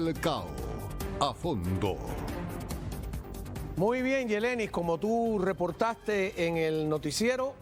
Falcao, a fondo. Muy bien, Yelenis, como tú reportaste en el noticiero,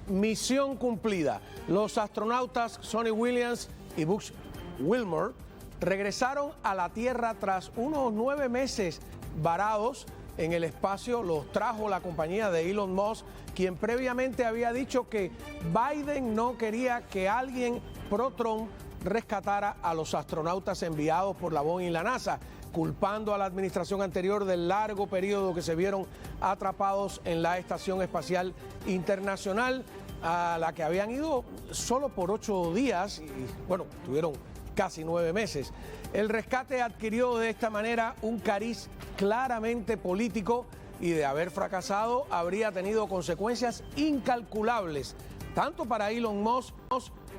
misión cumplida. Los astronautas Suni Williams y Buzz Wilmore regresaron a la Tierra tras unos 9 meses varados en el espacio. Los trajo la compañía de Elon Musk, quien previamente había dicho que Biden no quería que alguien pro-Trump rescatara a los astronautas enviados por la Boeing y la NASA, culpando a la administración anterior del largo periodo que se vieron atrapados en la Estación Espacial Internacional, a la que habían ido solo por 8 días y, bueno, tuvieron casi 9 meses. El rescate adquirió de esta manera un cariz claramente político y, de haber fracasado, habría tenido consecuencias incalculables, tanto para Elon Musk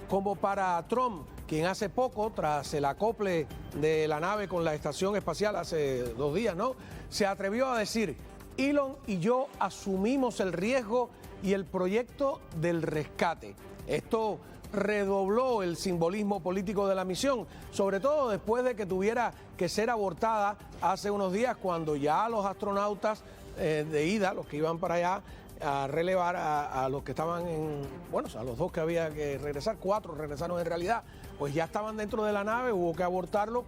como para Trump, quien hace poco, tras el acople de la nave con la estación espacial hace 2 días, ¿no?, se atrevió a decir: Elon y yo asumimos el riesgo y el proyecto del rescate. Esto redobló el simbolismo político de la misión, sobre todo después de que tuviera que ser abortada hace unos días, cuando ya los astronautas de ida, los que iban para allá a relevar a los que estaban a los 2 que había que regresar, 4 regresaron en realidad, pues ya estaban dentro de la nave, hubo que abortarlo.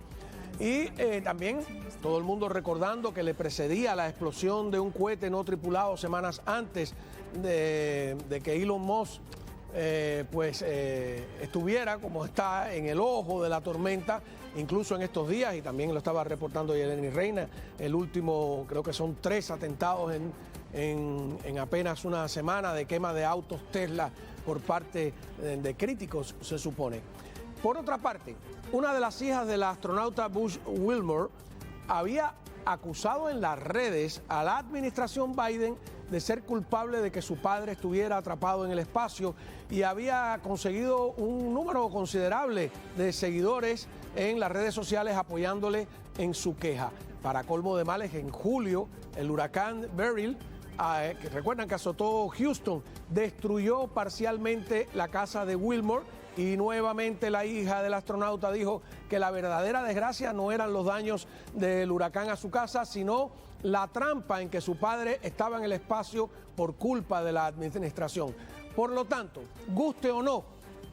Y también todo el mundo recordando que le precedía la explosión de un cohete no tripulado semanas antes de que Elon Musk estuviera como está en el ojo de la tormenta, incluso en estos días, y también lo estaba reportando Yelenis Reina, el último, creo que son 3 atentados en apenas una semana, de quema de autos Tesla por parte de críticos, se supone. Por otra parte, una de las hijas de la astronauta Buzz Wilmore había acusado en las redes a la administración Biden de ser culpable de que su padre estuviera atrapado en el espacio, y había conseguido un número considerable de seguidores en las redes sociales apoyándole en su queja. Para colmo de males, en julio, el huracán Beryl, que recuerdan que azotó Houston, destruyó parcialmente la casa de Wilmore, y nuevamente la hija del astronauta dijo que la verdadera desgracia no eran los daños del huracán a su casa, sino la trampa en que su padre estaba en el espacio por culpa de la administración. Por lo tanto, guste o no,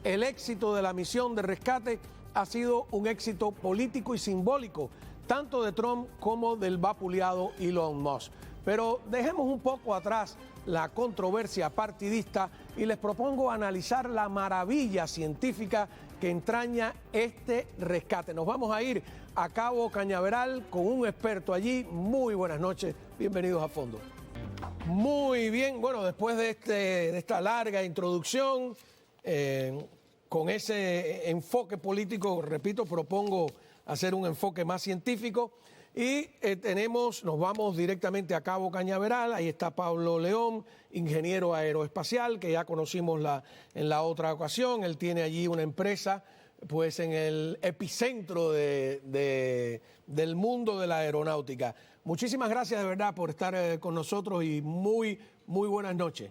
el éxito de la misión de rescate ha sido un éxito político y simbólico, tanto de Trump como del vapuleado Elon Musk. Pero dejemos un poco atrás la controversia partidista y les propongo analizar la maravilla científica que entraña este rescate. Nos vamos a ir a Cabo Cañaveral con un experto allí. Muy buenas noches, bienvenidos a Fondo. Muy bien, bueno, después de esta larga introducción, con ese enfoque político, repito, propongo hacer un enfoque más científico. Y nos vamos directamente a Cabo Cañaveral. Ahí está Pablo León, ingeniero aeroespacial, que ya conocimos en la otra ocasión. Él tiene allí una empresa, pues, en el epicentro del mundo de la aeronáutica. Muchísimas gracias de verdad por estar con nosotros y muy buenas noches.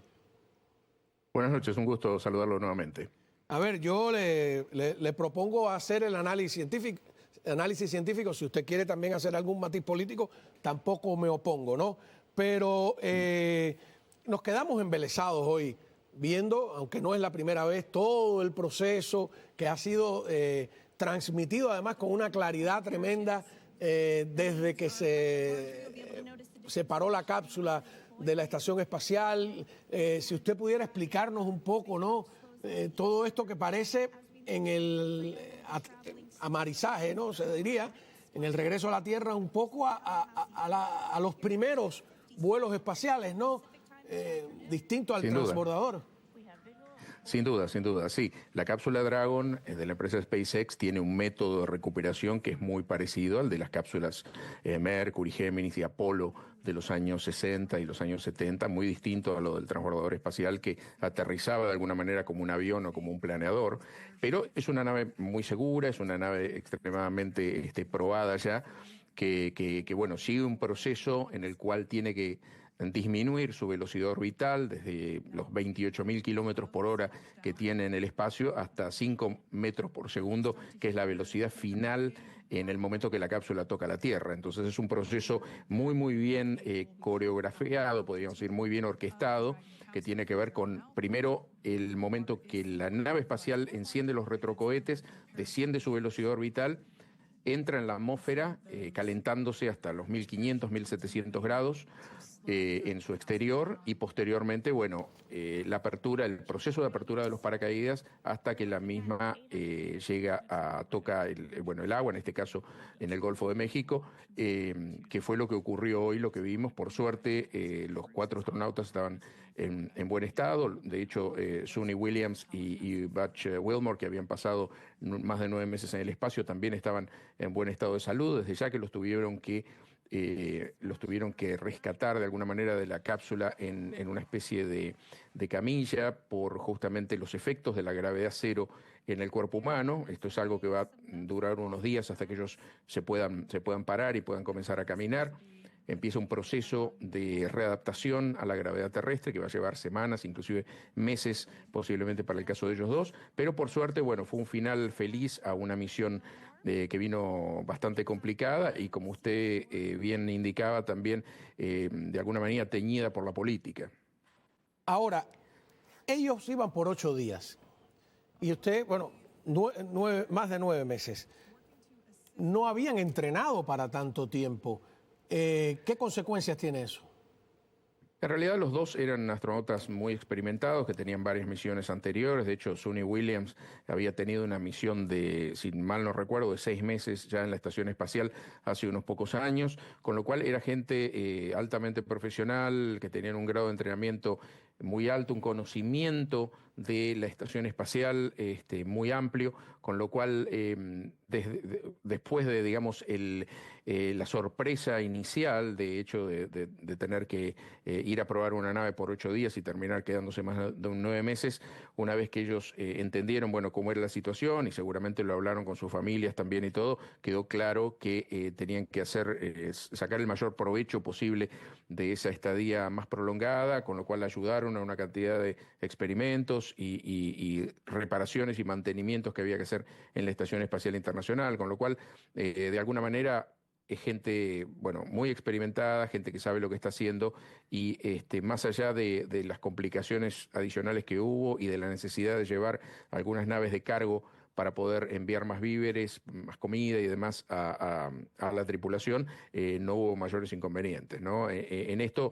Buenas noches, un gusto saludarlo nuevamente. A ver, yo le propongo hacer el análisis científico. Si usted quiere también hacer algún matiz político, tampoco me opongo, ¿no? Pero nos quedamos embelesados hoy viendo, aunque no es la primera vez, todo el proceso que ha sido transmitido además con una claridad tremenda desde que se paró la cápsula de la estación espacial. Si usted pudiera explicarnos un poco, ¿no?, todo esto que parece en el amarizaje, ¿no?, se diría, en el regreso a la Tierra, un poco a los primeros vuelos espaciales, ¿no?, distinto al transbordador. Sin duda, sí. La cápsula Dragon de la empresa SpaceX tiene un método de recuperación que es muy parecido al de las cápsulas Mercury, Géminis y Apolo de los años 60 y los años 70, muy distinto a lo del transbordador espacial, que aterrizaba de alguna manera como un avión o como un planeador, pero es una nave muy segura, es una nave extremadamente probada ya, que bueno, sigue un proceso en el cual tiene que disminuir su velocidad orbital desde los 28.000 kilómetros por hora que tiene en el espacio hasta 5 metros por segundo, que es la velocidad final en el momento que la cápsula toca la Tierra. Entonces es un proceso muy bien coreografiado, podríamos decir, muy bien orquestado, que tiene que ver con, primero, el momento que la nave espacial enciende los retrocohetes, desciende su velocidad orbital, entra en la atmósfera, calentándose hasta los 1500, 1700 grados en su exterior, y posteriormente, bueno, la apertura, el proceso de apertura de los paracaídas hasta que la misma llega a toca el agua, en este caso en el Golfo de México, que fue lo que ocurrió hoy, lo que vimos. Por suerte, los 4 astronautas estaban en buen estado. De hecho, Suni Williams y Butch Wilmore, que habían pasado más de 9 meses en el espacio, también estaban en buen estado de salud, desde ya que los tuvieron que rescatar de alguna manera de la cápsula en una especie de camilla por justamente los efectos de la gravedad cero en el cuerpo humano. Esto es algo que va a durar unos días hasta que ellos se puedan parar y puedan comenzar a caminar. Empieza un proceso de readaptación a la gravedad terrestre que va a llevar semanas, inclusive meses, posiblemente para el caso de ellos dos, pero por suerte, bueno, fue un final feliz a una misión que vino bastante complicada y, como usted bien indicaba, también de alguna manera teñida por la política. Ahora, ellos iban por 8 días y usted, bueno, más de 9 meses. No habían entrenado para tanto tiempo. ¿Qué consecuencias tiene eso? En realidad los dos eran astronautas muy experimentados que tenían varias misiones anteriores. De hecho, Suni Williams había tenido una misión de, si mal no recuerdo, de 6 meses ya en la estación espacial hace unos pocos años, con lo cual era gente altamente profesional, que tenían un grado de entrenamiento muy alto, un conocimiento de la estación espacial muy amplio, con lo cual después de, digamos, la sorpresa inicial, de hecho, de tener que ir a probar una nave por 8 días y terminar quedándose más de 9 meses, una vez que ellos entendieron, bueno, cómo era la situación, y seguramente lo hablaron con sus familias también y todo, quedó claro que tenían que sacar el mayor provecho posible de esa estadía más prolongada, con lo cual ayudaron a una cantidad de experimentos y reparaciones y mantenimientos que había que hacer en la Estación Espacial Internacional, con lo cual, de alguna manera, es gente, bueno, muy experimentada, gente que sabe lo que está haciendo, y más allá de las complicaciones adicionales que hubo y de la necesidad de llevar algunas naves de cargo para poder enviar más víveres, más comida y demás a la tripulación, no hubo mayores inconvenientes, ¿no? En esto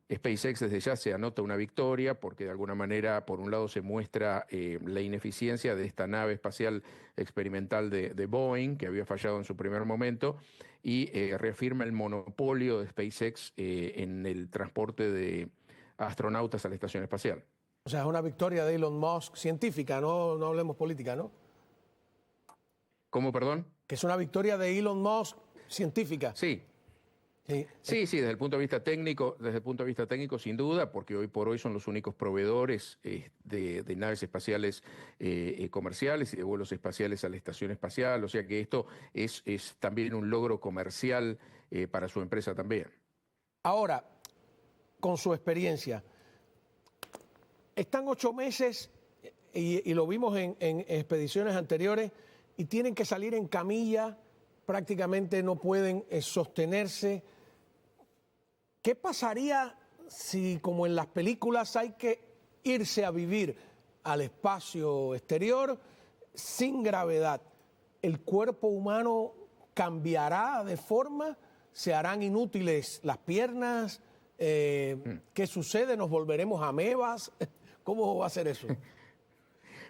SpaceX desde ya se anota una victoria, porque de alguna manera, por un lado, se muestra la ineficiencia de esta nave espacial experimental de Boeing, que había fallado en su primer momento, y reafirma el monopolio de SpaceX en el transporte de astronautas a la estación espacial. O sea, es una victoria de Elon Musk científica, no hablemos política, ¿no? ¿Cómo, perdón? Que es una victoria de Elon Musk científica. Sí. Sí. Sí, desde el punto de vista técnico, sin duda, porque hoy por hoy son los únicos proveedores de naves espaciales comerciales y de vuelos espaciales a la estación espacial. O sea que esto es también un logro comercial para su empresa también. Ahora, con su experiencia, están 8 meses y lo vimos en expediciones anteriores y tienen que salir en camilla, prácticamente no pueden sostenerse. ¿Qué pasaría si, como en las películas, hay que irse a vivir al espacio exterior sin gravedad? ¿El cuerpo humano cambiará de forma? ¿Se harán inútiles las piernas? ¿Qué sucede? ¿Nos volveremos amebas? ¿Cómo va a ser eso?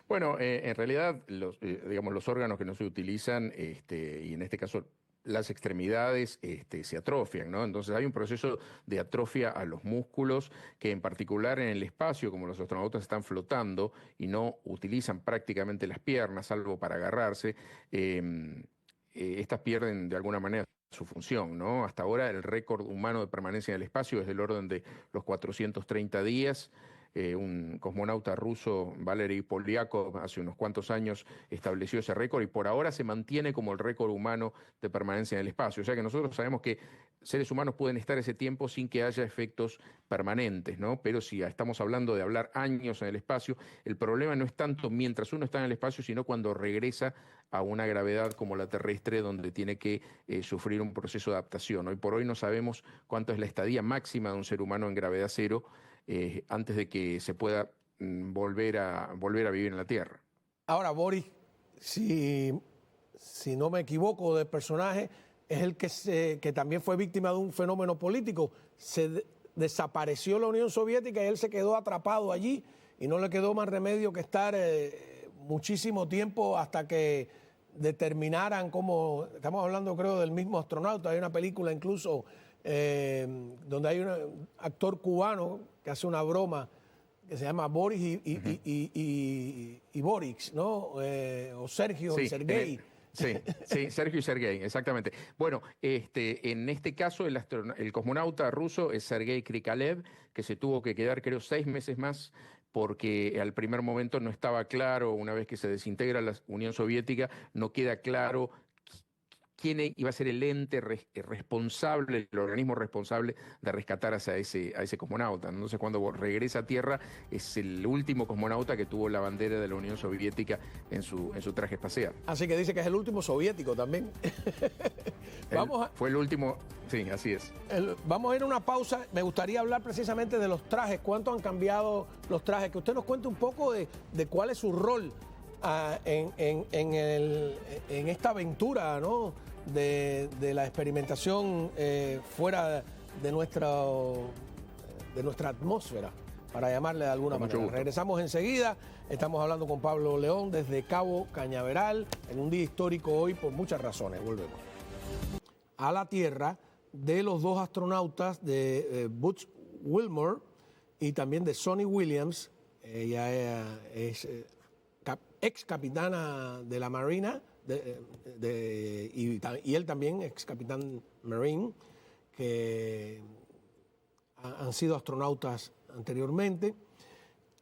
Bueno, en realidad, los órganos que no se utilizan, y en este caso las extremidades, se atrofian, ¿no? Entonces hay un proceso de atrofia a los músculos que, en particular en el espacio, como los astronautas están flotando y no utilizan prácticamente las piernas, salvo para agarrarse, estas pierden de alguna manera su función, ¿no? Hasta ahora el récord humano de permanencia en el espacio es del orden de los 430 días. un cosmonauta ruso, Valery Polyakov, hace unos cuantos años estableció ese récord y por ahora se mantiene como el récord humano de permanencia en el espacio. O sea que nosotros sabemos que seres humanos pueden estar ese tiempo sin que haya efectos permanentes, ¿no? Pero si estamos hablando de hablar años en el espacio, el problema no es tanto mientras uno está en el espacio, sino cuando regresa a una gravedad como la terrestre, donde tiene que sufrir un proceso de adaptación. Hoy por hoy no sabemos cuánto es la estadía máxima de un ser humano en gravedad cero antes de que se pueda volver a vivir en la Tierra. Ahora, Boris, si no me equivoco del personaje, es el que también fue víctima de un fenómeno político. Desapareció la Unión Soviética y él se quedó atrapado allí y no le quedó más remedio que estar muchísimo tiempo hasta que determinaran cómo, estamos hablando creo del mismo astronauta, hay una película incluso donde hay un actor cubano que hace una broma que se llama Boris y Boris, ¿no? O Sergio Sí, y Sergei. Sí, Sergio y Sergei, exactamente. Bueno, en este caso el cosmonauta ruso es Sergei Krikalev, que se tuvo que quedar creo 6 meses más porque al primer momento no estaba claro, una vez que se desintegra la Unión Soviética, no queda claro quién iba a ser el ente responsable, el organismo responsable de rescatar a ese cosmonauta. Entonces, cuando regresa a Tierra, es el último cosmonauta que tuvo la bandera de la Unión Soviética en su traje espacial. Así que dice que es el último soviético también. Fue el último, sí, así es. Vamos a ir a una pausa. Me gustaría hablar precisamente de los trajes. ¿Cuánto han cambiado los trajes? Que usted nos cuente un poco de cuál es su rol en esta aventura, ¿no? de la experimentación fuera de nuestra atmósfera, para llamarle de alguna manera. Gusto. Regresamos enseguida. Estamos hablando con Pablo León desde Cabo Cañaveral en un día histórico hoy por muchas razones. Volvemos a la Tierra de los dos astronautas de Buzz Wilmore y también de Suni Williams. Ella es ex capitana de la Marina y él también, ex capitán Marine, que han sido astronautas anteriormente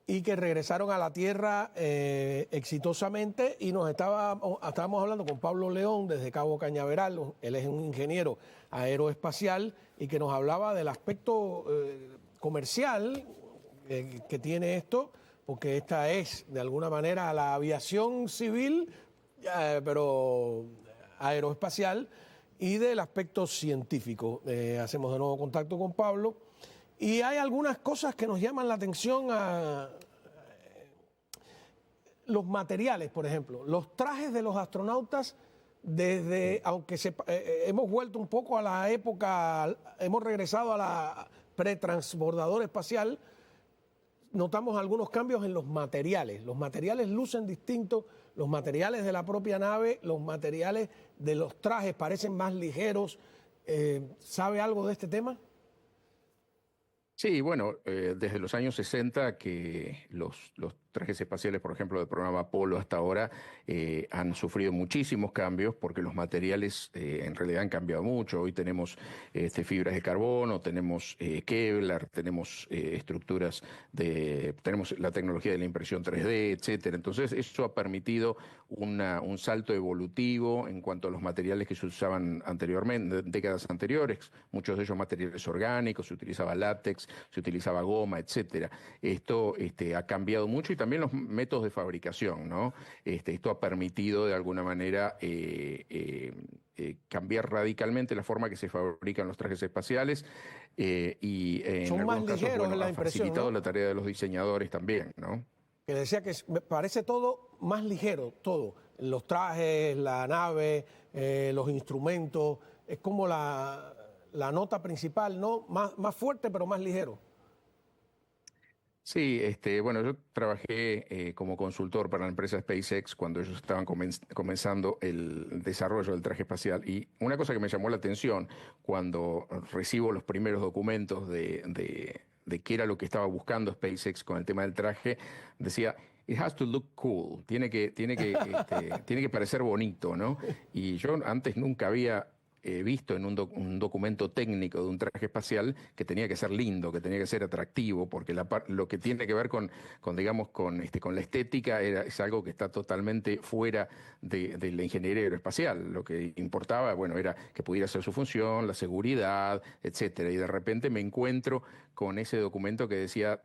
y que regresaron a la Tierra exitosamente. Y estábamos hablando con Pablo León desde Cabo Cañaveral. Él es un ingeniero aeroespacial y que nos hablaba del aspecto comercial que tiene esto, porque esta es de alguna manera la aviación civil, pero aeroespacial, y del aspecto científico. Hacemos de nuevo contacto con Pablo y hay algunas cosas que nos llaman la atención a los materiales, por ejemplo. Los trajes de los astronautas, aunque hemos vuelto un poco a la época, hemos regresado a la pretransbordador espacial, notamos algunos cambios en los materiales. Los materiales lucen distintos, los materiales de la propia nave, los materiales de los trajes parecen más ligeros. ¿Sabe algo de este tema? Sí, bueno, desde los años 60 que los trajes espaciales, por ejemplo, del programa Apolo hasta ahora, han sufrido muchísimos cambios porque los materiales en realidad han cambiado mucho. Hoy tenemos fibras de carbono, tenemos Kevlar, tenemos tenemos la tecnología de la impresión 3D, etcétera. Entonces, eso ha permitido un salto evolutivo en cuanto a los materiales que se usaban anteriormente, décadas anteriores. Muchos de ellos materiales orgánicos, se utilizaba látex, se utilizaba goma, etcétera. Esto ha cambiado mucho y también los métodos de fabricación, ¿no? Esto ha permitido de alguna manera cambiar radicalmente la forma que se fabrican los trajes espaciales y en Son más algunos casos, ligeros en la ha impresión, facilitado ¿no? la tarea de los diseñadores también, ¿no? Que decía que me parece todo más ligero, todo. Los trajes, la nave, los instrumentos, es como la nota principal, ¿no? Más fuerte, pero más ligero. Sí, bueno, yo trabajé como consultor para la empresa SpaceX cuando ellos estaban comenzando el desarrollo del traje espacial. Y una cosa que me llamó la atención cuando recibo los primeros documentos de qué era lo que estaba buscando SpaceX con el tema del traje, decía: "It has to look cool", tiene que parecer bonito, ¿no? Y yo antes nunca había visto en un documento técnico de un traje espacial que tenía que ser lindo, que tenía que ser atractivo, porque lo que tiene que ver digamos, con la estética es algo que está totalmente fuera de la ingeniería aeroespacial. Lo que importaba, bueno, era que pudiera hacer su función, la seguridad, etcétera. Y de repente me encuentro con ese documento que decía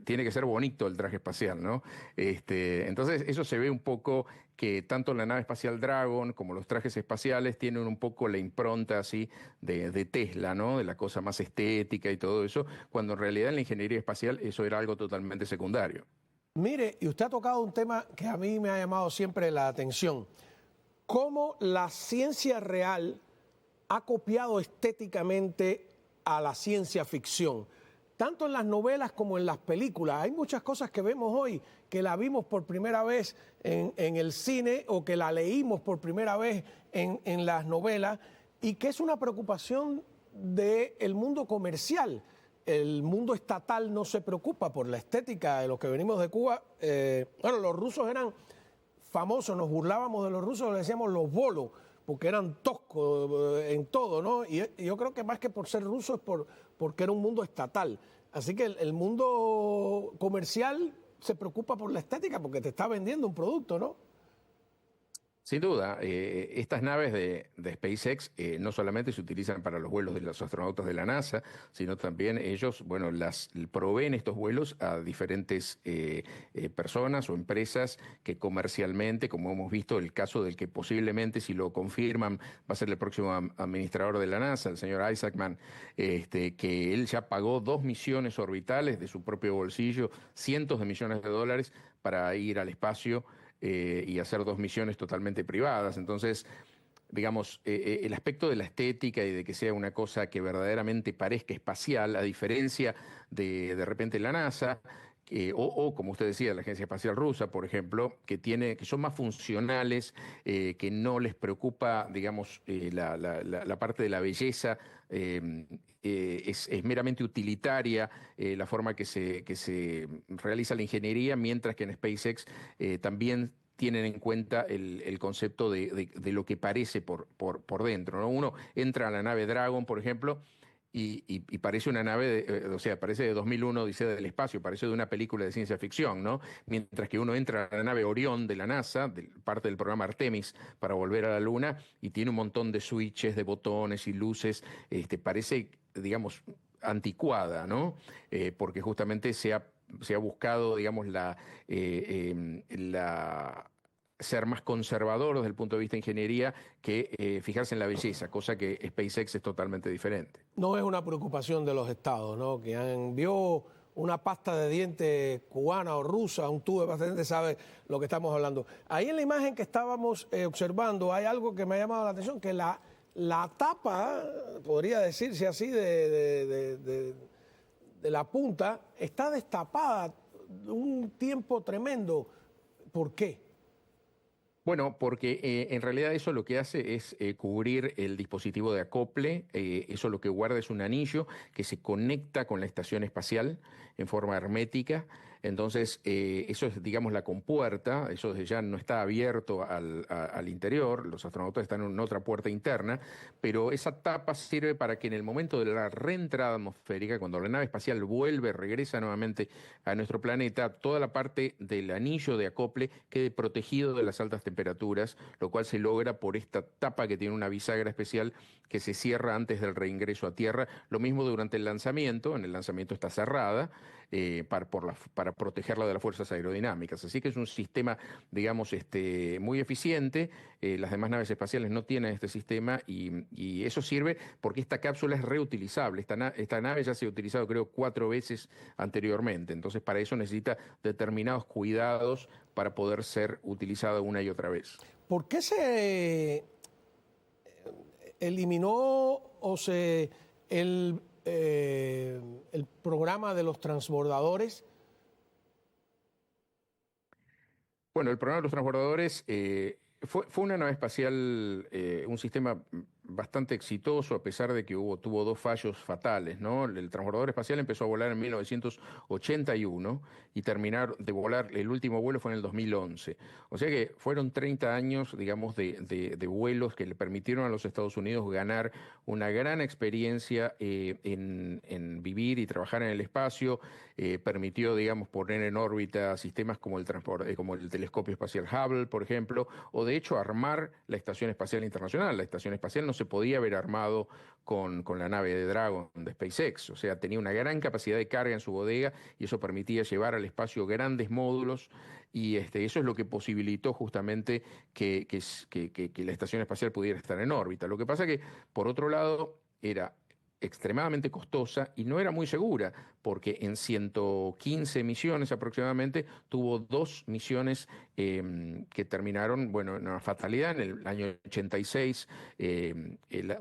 tiene que ser bonito el traje espacial, ¿no? Entonces, eso se ve un poco que tanto la nave espacial Dragon como los trajes espaciales tienen un poco la impronta así de Tesla, ¿no? De la cosa más estética y todo eso, cuando en realidad en la ingeniería espacial eso era algo totalmente secundario. Mire, y usted ha tocado un tema que a mí me ha llamado siempre la atención. Cómo la ciencia real ha copiado estéticamente a la ciencia ficción, tanto en las novelas como en las películas. Hay muchas cosas que vemos hoy que la vimos por primera vez en el cine o que la leímos por primera vez en las novelas y que es una preocupación del mundo comercial. El mundo estatal no se preocupa por la estética de los que venimos de Cuba. Bueno, los rusos eran famosos, nos burlábamos de los rusos, le decíamos los bolos, porque eran toscos en todo, ¿no? Y yo creo que más que por ser ruso es porque era un mundo estatal. Así que el mundo comercial se preocupa por la estética porque te está vendiendo un producto, ¿no? Sin duda, estas naves de SpaceX no solamente se utilizan para los vuelos de los astronautas de la NASA, sino también ellos, bueno, proveen estos vuelos a diferentes personas o empresas que comercialmente, como hemos visto, el caso del que posiblemente, si lo confirman, va a ser el próximo administrador de la NASA, el señor Isaacman, que él ya pagó 2 misiones orbitales de su propio bolsillo, cientos de millones de dólares para ir al espacio y hacer 2 misiones totalmente privadas. Entonces, digamos, el aspecto de la estética y de que sea una cosa que verdaderamente parezca espacial, a diferencia de repente la NASA, como usted decía, la Agencia Espacial Rusa, por ejemplo, que son más funcionales, que no les preocupa, digamos, la parte de la belleza, es meramente utilitaria la forma que se realiza la ingeniería, mientras que en SpaceX también tienen en cuenta el concepto de lo que parece por dentro, ¿no? Uno entra a la nave Dragon, por ejemplo, y parece una nave, o sea, parece de 2001, Odisea del Espacio, parece de una película de ciencia ficción, ¿no? Mientras que uno entra a la nave Orión de la NASA, parte del programa Artemis, para volver a la Luna, y tiene un montón de switches, de botones y luces, parece, digamos, anticuada, ¿no? Porque justamente se ha buscado, digamos, ser más conservador desde el punto de vista de ingeniería que fijarse en la belleza, cosa que SpaceX es totalmente diferente. No es una preocupación de los estados, ¿no? Que vio una pasta de dientes cubana o rusa, un tubo de pasta de dientes, sabe lo que estamos hablando. Ahí en la imagen que estábamos observando hay algo que me ha llamado la atención, que la tapa, podría decirse así, de la punta, está destapada un tiempo tremendo. ¿Por qué? Bueno, porque en realidad eso lo que hace es cubrir el dispositivo de acople, eso lo que guarda es un anillo que se conecta con la estación espacial en forma hermética. Entonces, eso es, digamos, la compuerta, eso ya no está abierto al interior, los astronautas están en otra puerta interna, pero esa tapa sirve para que en el momento de la reentrada atmosférica, cuando la nave espacial regresa nuevamente a nuestro planeta, toda la parte del anillo de acople quede protegido de las altas temperaturas, lo cual se logra por esta tapa que tiene una bisagra especial que se cierra antes del reingreso a Tierra. Lo mismo durante el lanzamiento, en el lanzamiento está cerrada, para protegerla de las fuerzas aerodinámicas. Así que es un sistema, digamos, muy eficiente. Las demás naves espaciales no tienen este sistema y eso sirve porque esta cápsula es reutilizable. Esta nave ya se ha utilizado, creo, 4 veces anteriormente. Entonces, para eso necesita determinados cuidados para poder ser utilizada una y otra vez. ¿Por qué se eliminó el programa de los transbordadores? Bueno, el programa de los transbordadores fue una nave espacial, un sistema bastante exitoso, a pesar de que tuvo dos fallos fatales, ¿no? El transbordador espacial empezó a volar en 1981 y terminar de volar, el último vuelo fue en el 2011. O sea que fueron 30 años, digamos, de vuelos que le permitieron a los Estados Unidos ganar una gran experiencia en vivir y trabajar en el espacio. Permitió, digamos, poner en órbita sistemas como como el telescopio espacial Hubble, por ejemplo, o de hecho armar la Estación Espacial Internacional. La Estación Espacial no se podía haber armado con la nave de Dragon de SpaceX, o sea, tenía una gran capacidad de carga en su bodega y eso permitía llevar al espacio grandes módulos y eso es lo que posibilitó justamente que la Estación Espacial pudiera estar en órbita. Lo que pasa que, por otro lado, era extremadamente costosa y no era muy segura, porque en 115 misiones aproximadamente tuvo dos misiones que terminaron, bueno, en una fatalidad. En el año 86,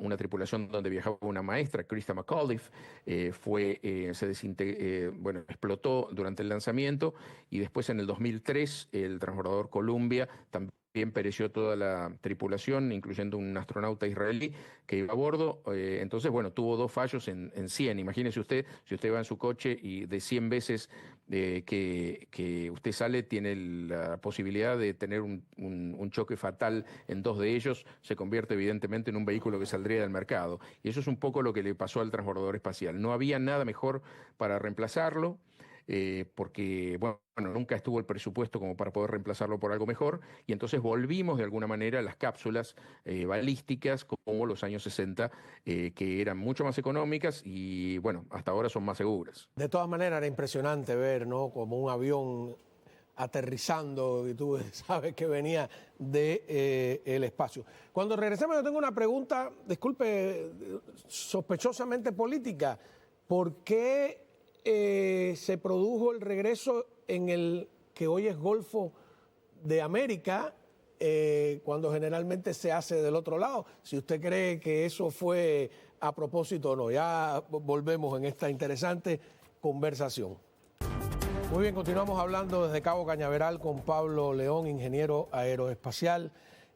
una tripulación donde viajaba una maestra, Krista McAuliffe, bueno, explotó durante el lanzamiento, y después en el 2003 el transbordador Columbia también pereció toda la tripulación, incluyendo un astronauta israelí que iba a bordo. Entonces, bueno, tuvo dos fallos en 100. Imagínese usted, si usted va en su coche y de 100 veces que usted sale, tiene la posibilidad de tener un choque fatal en dos de ellos, se convierte evidentemente en un vehículo que saldría del mercado. Y eso es un poco lo que le pasó al transbordador espacial. No había nada mejor para reemplazarlo. Porque, bueno, nunca estuvo el presupuesto como para poder reemplazarlo por algo mejor, y entonces volvimos de alguna manera a las cápsulas balísticas como los años 60, que eran mucho más económicas y, bueno, hasta ahora son más seguras. De todas maneras era impresionante ver, ¿no?, como un avión aterrizando y tú sabes que venía del espacio. Cuando regresemos yo tengo una pregunta, disculpe, sospechosamente política. ¿Por qué se produjo el regreso en el que hoy es Golfo de América, cuando generalmente se hace del otro lado? Si usted cree que eso fue a propósito o no. Ya volvemos en esta interesante conversación. Muy bien, continuamos hablando desde Cabo Cañaveral con Pablo León, ingeniero aeroespacial,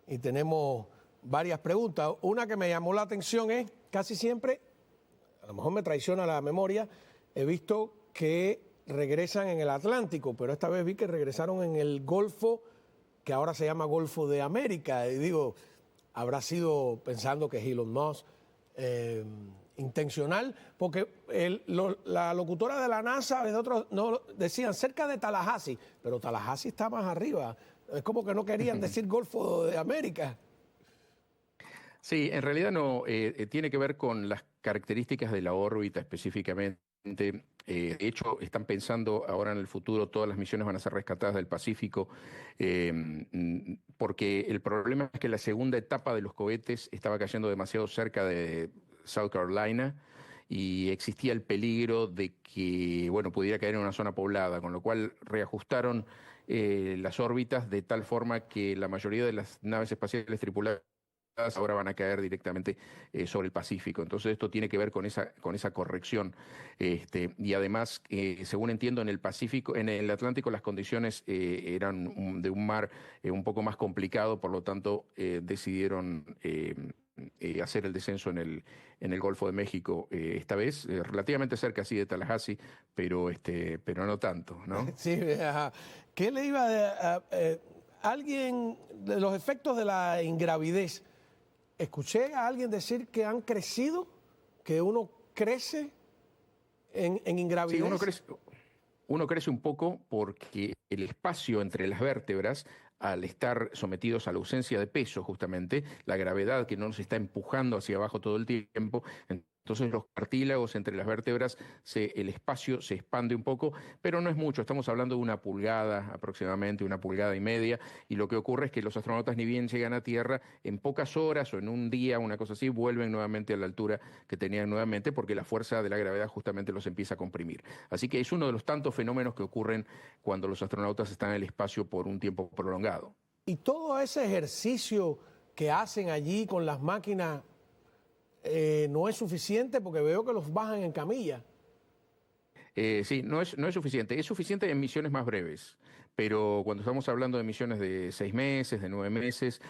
y tenemos varias preguntas. Una que me llamó la atención es, casi siempre, a lo mejor me traiciona la memoria, he visto que regresan en el Atlántico, pero esta vez vi que regresaron en el Golfo, que ahora se llama Golfo de América. Y digo, habrá sido pensando que es Elon Musk, intencional, porque la locutora de la NASA, no, decían cerca de Tallahassee, pero Tallahassee está más arriba. Es como que no querían decir Golfo de América. Sí, en realidad no, tiene que ver con las características de la órbita específicamente. De hecho, están pensando ahora en el futuro, todas las misiones van a ser rescatadas del Pacífico, porque el problema es que la segunda etapa de los cohetes estaba cayendo demasiado cerca de South Carolina y existía el peligro de que, bueno, pudiera caer en una zona poblada, con lo cual reajustaron las órbitas de tal forma que la mayoría de las naves espaciales tripuladas ahora van a caer directamente sobre el Pacífico. Entonces esto tiene que ver con esa corrección. Y además, según entiendo, en el Pacífico, en el Atlántico las condiciones eran de un mar un poco más complicado, por lo tanto decidieron hacer el descenso en el Golfo de México esta vez, relativamente cerca así de Tallahassee, pero no tanto, ¿no? Sí, ajá. ¿Qué le iba a alguien de los efectos de la ingravidez? Escuché a alguien decir que han crecido, que uno crece en ingravidez. Sí, uno crece un poco porque el espacio entre las vértebras, al estar sometidos a la ausencia de peso, justamente, la gravedad que no nos está empujando hacia abajo todo el tiempo, entonces los cartílagos entre las vértebras, el espacio se expande un poco, pero no es mucho, estamos hablando de una pulgada aproximadamente, 1,5 pulgadas, y lo que ocurre es que los astronautas, ni bien llegan a Tierra, en pocas horas o en un día, una cosa así, vuelven nuevamente a la altura que tenían nuevamente, porque la fuerza de la gravedad justamente los empieza a comprimir. Así que es uno de los tantos fenómenos que ocurren cuando los astronautas están en el espacio por un tiempo prolongado. Y todo ese ejercicio que hacen allí con las máquinas no es suficiente, porque veo que los bajan en camilla. Sí, no es suficiente. Es suficiente en misiones más breves, Pero cuando estamos hablando de misiones de 6 meses, de 9 meses,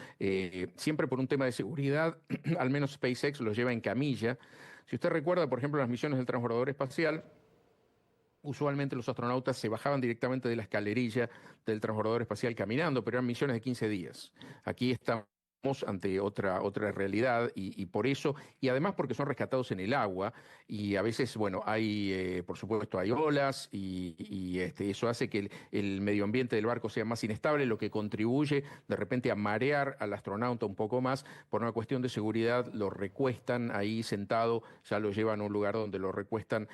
siempre por un tema de seguridad, al menos SpaceX los lleva en camilla. Si usted recuerda, por ejemplo, las misiones del transbordador espacial, usualmente los astronautas se bajaban directamente de la escalerilla del transbordador espacial caminando, pero eran misiones de 15 días. Aquí estamos ante otra realidad y por eso, y además porque son rescatados en el agua y a veces, bueno, hay, por supuesto, hay olas y eso hace que el medio ambiente del barco sea más inestable, lo que contribuye de repente a marear al astronauta un poco más. Por una cuestión de seguridad, lo recuestan ahí sentado, ya lo llevan a un lugar donde lo recuestan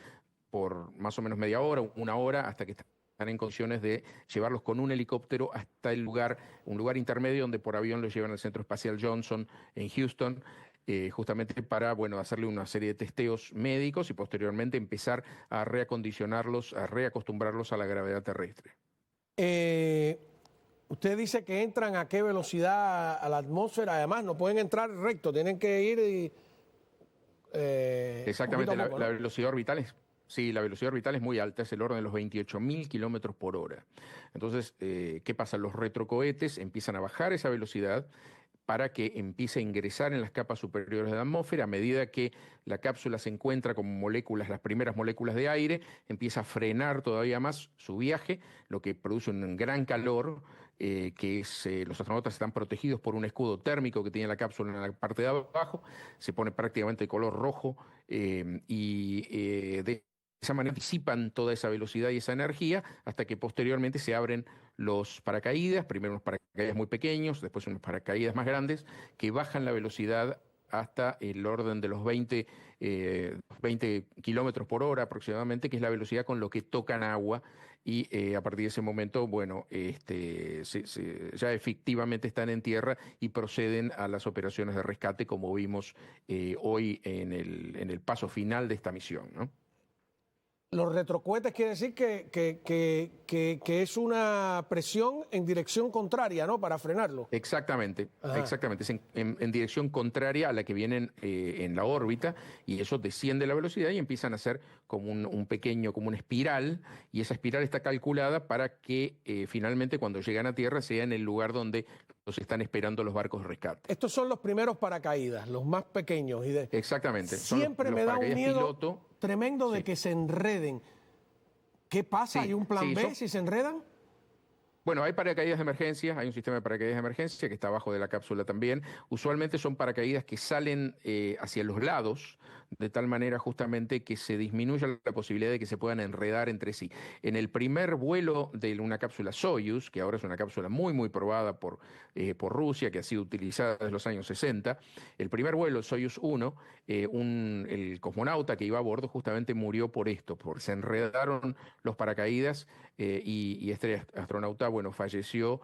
por más o menos media hora, una hora, hasta que están en condiciones de llevarlos con un helicóptero hasta el lugar, un lugar intermedio donde por avión los llevan al Centro Espacial Johnson en Houston, justamente para, bueno, hacerle una serie de testeos médicos y posteriormente empezar a reacondicionarlos, a reacostumbrarlos a la gravedad terrestre. Usted dice que entran a qué velocidad a la atmósfera, además no pueden entrar recto, tienen que ir y, Exactamente, poquito a poco, ¿no? la velocidad orbital es... Sí, la velocidad orbital es muy alta, es el orden de los 28.000 kilómetros por hora. Entonces, ¿qué pasa? Los retrocohetes empiezan a bajar esa velocidad para que empiece a ingresar en las capas superiores de la atmósfera. A medida que la cápsula se encuentra con moléculas, las primeras moléculas de aire, empieza a frenar todavía más su viaje, lo que produce un gran calor, que es, los astronautas están protegidos por un escudo térmico que tiene la cápsula en la parte de abajo, se pone prácticamente de color rojo de esa manera disipan toda esa velocidad y esa energía hasta que posteriormente se abren los paracaídas, primero unos paracaídas muy pequeños, después unos paracaídas más grandes, que bajan la velocidad hasta el orden de los 20 kilómetros por hora aproximadamente, que es la velocidad con lo que tocan agua y a partir de ese momento, bueno, ya efectivamente están en tierra y proceden a las operaciones de rescate como vimos hoy en el paso final de esta misión, ¿no? Los retrocohetes quiere decir que es una presión en dirección contraria, ¿no? Para frenarlo. Exactamente, Ajá. exactamente. Es en dirección contraria a la que vienen en la órbita y eso desciende la velocidad y empiezan a hacer como un pequeño, como una espiral y esa espiral está calculada para que finalmente cuando llegan a tierra sea en el lugar donde los están esperando los barcos de rescate. Estos son los primeros paracaídas, los más pequeños. Exactamente. Siempre me da un miedo tremendo de que se enreden. ¿Qué pasa? Sí, ¿Hay un plan sí, B si se enredan? Bueno, hay paracaídas de emergencia, hay un sistema de paracaídas de emergencia que está abajo de la cápsula también. Usualmente son paracaídas que salen hacia los lados, de tal manera justamente que se disminuya la posibilidad de que se puedan enredar entre sí. En el primer vuelo de una cápsula Soyuz, que ahora es una cápsula muy probada por Rusia, que ha sido utilizada desde los años 60, el primer vuelo, Soyuz 1, el cosmonauta que iba a bordo justamente murió por esto, porque se enredaron los paracaídas y este astronauta, bueno, falleció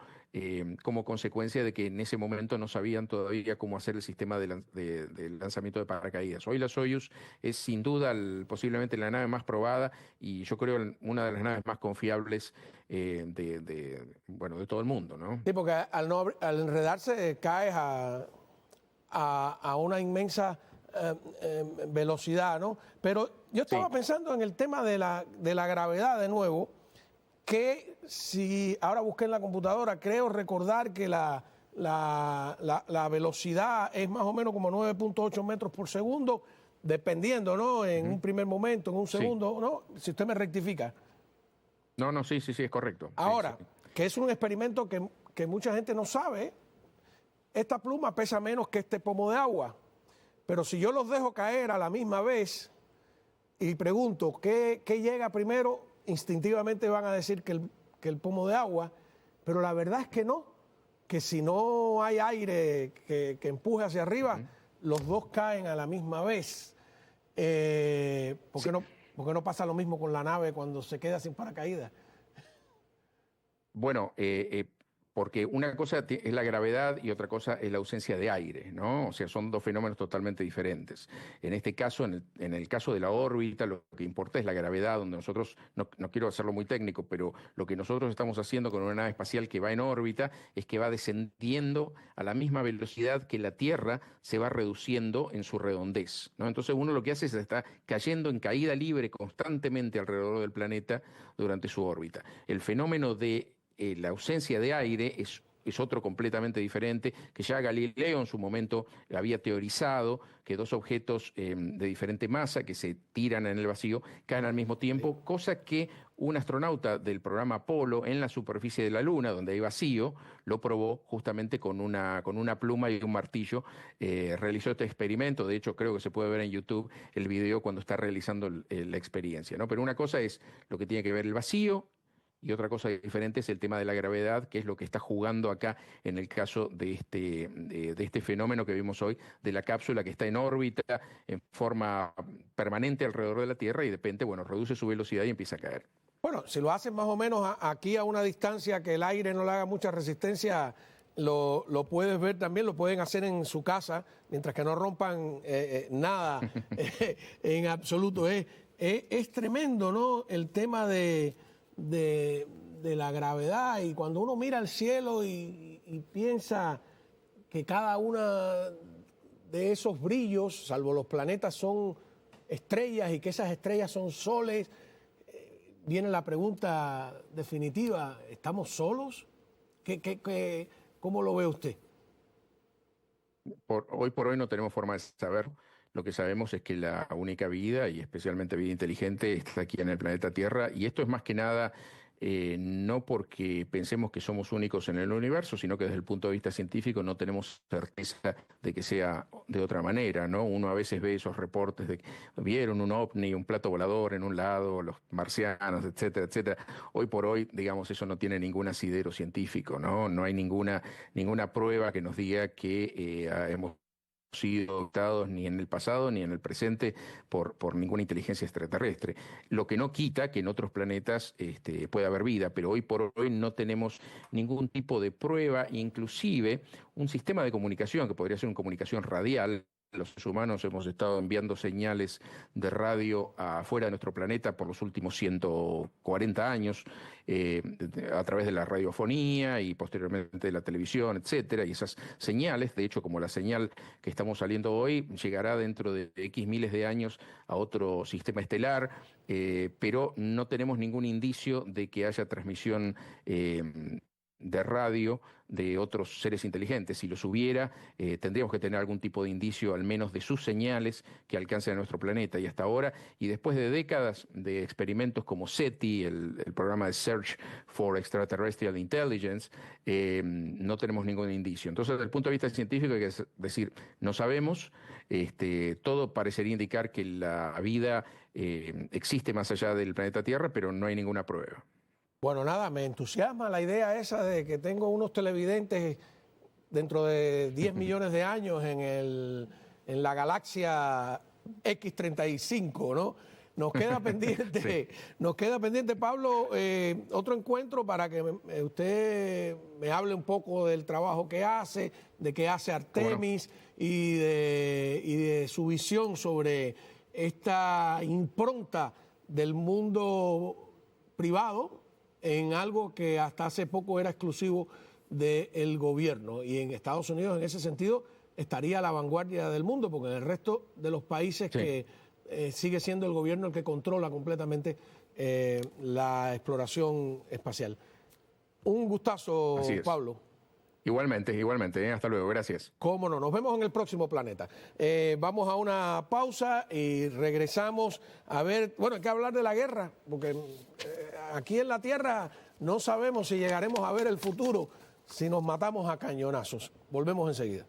como consecuencia de que en ese momento no sabían todavía cómo hacer el sistema de lanzamiento de paracaídas. Hoy la Soyuz es sin duda posiblemente la nave más probada y yo creo una de las naves más confiables bueno, de todo el mundo, ¿no? Sí, porque al enredarse caes a una inmensa velocidad, ¿no? Pero yo estaba pensando en el tema de la gravedad de nuevo, que si ahora busqué en la computadora, creo recordar que la velocidad es más o menos como 9.8 metros por segundo, dependiendo, ¿no? En un primer momento, en un segundo, ¿no? Si usted me rectifica. No, sí, es correcto. Ahora, Sí. que es un experimento que mucha gente no sabe, esta pluma pesa menos que este pomo de agua, pero si yo los dejo caer a la misma vez y pregunto qué llega primero, instintivamente van a decir que el pomo de agua, pero la verdad es que no, que si no hay aire que empuje hacia arriba, los dos caen a la misma vez. ¿Por qué no pasa lo mismo con la nave cuando se queda sin paracaídas? Bueno, porque una cosa es la gravedad y otra cosa es la ausencia de aire, ¿no? O sea, son dos fenómenos totalmente diferentes. En este caso, en el caso de la órbita, lo que importa es la gravedad, donde nosotros, no quiero hacerlo muy técnico, pero lo que nosotros estamos haciendo con una nave espacial que va en órbita es que va descendiendo a la misma velocidad que la Tierra se va reduciendo en su redondez, ¿no? Entonces uno lo que hace es está cayendo en caída libre constantemente alrededor del planeta durante su órbita. El fenómeno de la ausencia de aire es otro completamente diferente, que ya Galileo en su momento había teorizado que dos objetos de diferente masa que se tiran en el vacío caen al mismo tiempo, cosa que un astronauta del programa Apolo en la superficie de la Luna, donde hay vacío, lo probó justamente con una pluma y un martillo. Realizó este experimento, de hecho creo que se puede ver en YouTube el video cuando está realizando la experiencia, ¿no? Pero una cosa es lo que tiene que ver el vacío, y otra cosa diferente es el tema de la gravedad, que es lo que está jugando acá en el caso de este fenómeno que vimos hoy, de la cápsula que está en órbita en forma permanente alrededor de la Tierra y de repente, bueno, reduce su velocidad y empieza a caer. Bueno, si lo hacen más o menos aquí a una distancia que el aire no le haga mucha resistencia, lo puedes ver también, lo pueden hacer en su casa, mientras que no rompan nada en absoluto. Es tremendo, ¿no? El tema de la gravedad, y cuando uno mira al cielo y piensa que cada una de esos brillos, salvo los planetas, son estrellas y que esas estrellas son soles, viene la pregunta definitiva: ¿estamos solos? ¿Cómo lo ve usted? Hoy por hoy no tenemos forma de saber. Lo que sabemos es que la única vida, y especialmente vida inteligente, está aquí en el planeta Tierra, y esto es más que nada no porque pensemos que somos únicos en el universo, sino que desde el punto de vista científico no tenemos certeza de que sea de otra manera, ¿no? Uno a veces ve esos reportes de que vieron un ovni, un plato volador en un lado, los marcianos, etcétera, etcétera. Hoy por hoy, digamos, eso no tiene ningún asidero científico, ¿no? No hay ninguna prueba que nos diga que hemos sido adoptados ni en el pasado ni en el presente por ninguna inteligencia extraterrestre. Lo que no quita que en otros planetas pueda haber vida, pero hoy por hoy no tenemos ningún tipo de prueba, inclusive un sistema de comunicación que podría ser una comunicación radial. Los seres humanos hemos estado enviando señales de radio afuera de nuestro planeta por los últimos 140 años, a través de la radiofonía y posteriormente de la televisión, etcétera. Y esas señales, de hecho, como la señal que estamos saliendo hoy, llegará dentro de X miles de años a otro sistema estelar, pero no tenemos ningún indicio de que haya transmisión de radio de otros seres inteligentes. Si los hubiera, tendríamos que tener algún tipo de indicio, al menos de sus señales, que alcancen a nuestro planeta. Y hasta ahora, y después de décadas de experimentos como SETI, el programa de Search for Extraterrestrial Intelligence, no tenemos ningún indicio. Entonces, desde el punto de vista científico, hay que decir, no sabemos. Todo parecería indicar que la vida existe más allá del planeta Tierra, pero no hay ninguna prueba. Bueno, nada, me entusiasma la idea esa de que tengo unos televidentes dentro de 10 millones de años en la galaxia X35, ¿no? Nos queda pendiente, sí. Nos queda pendiente, Pablo, otro encuentro para que usted me hable un poco del trabajo que hace, de qué hace Artemis y de su visión sobre esta impronta del mundo privado en algo que hasta hace poco era exclusivo del gobierno. Y en Estados Unidos, en ese sentido, estaría a la vanguardia del mundo, porque en el resto de los países que sigue siendo el gobierno el que controla completamente la exploración espacial. Un gustazo, Pablo. Igualmente, hasta luego, gracias. Cómo no, nos vemos en el próximo Planeta. Vamos a una pausa y regresamos a ver, bueno, hay que hablar de la guerra, porque aquí en la Tierra no sabemos si llegaremos a ver el futuro si nos matamos a cañonazos. Volvemos enseguida.